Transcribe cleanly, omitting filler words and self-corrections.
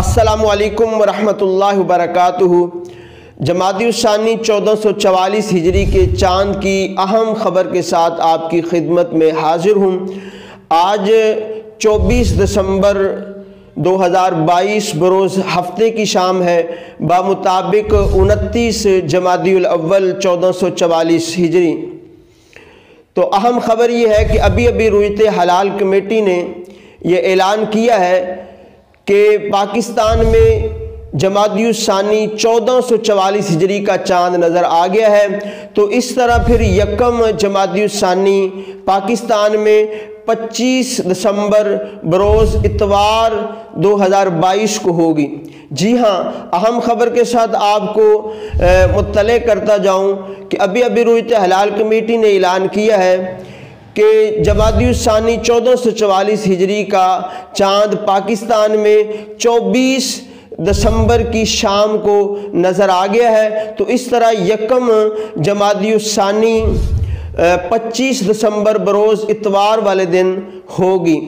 السلام علیکم ورحمۃ وبرکاتہ۔ جمادی الثانی 1444 ہجری کے چاند کی اہم خبر کے ساتھ آپ کی خدمت میں حاضر ہوں۔ آج 24 دسمبر 2022 بروز ہفتے کی شام ہے، بمطابق 29 جمادی الاول 1444 ہجری۔ تو اہم خبر یہ ہے کہ ابھی رویت حلال کمیٹی نے یہ اعلان کیا ہے کہ پاکستان میں جمادی الثانی 1444 ہجری کا چاند نظر آ گیا ہے۔ تو اس طرح پھر یکم جمادی الثانی پاکستان میں 25 دسمبر بروز اتوار 2022 کو ہوگی۔ جی ہاں، اہم خبر کے ساتھ آپ کو مطلع کرتا جاؤں کہ ابھی رویت حلال کمیٹی نے اعلان کیا ہے کہ جمادی الثانی 1444 ہجری کا چاند پاکستان میں 24 دسمبر کی شام کو نظر آ گیا ہے۔ تو اس طرح یکم جمادی الثانی 25 دسمبر بروز اتوار والے دن ہوگی۔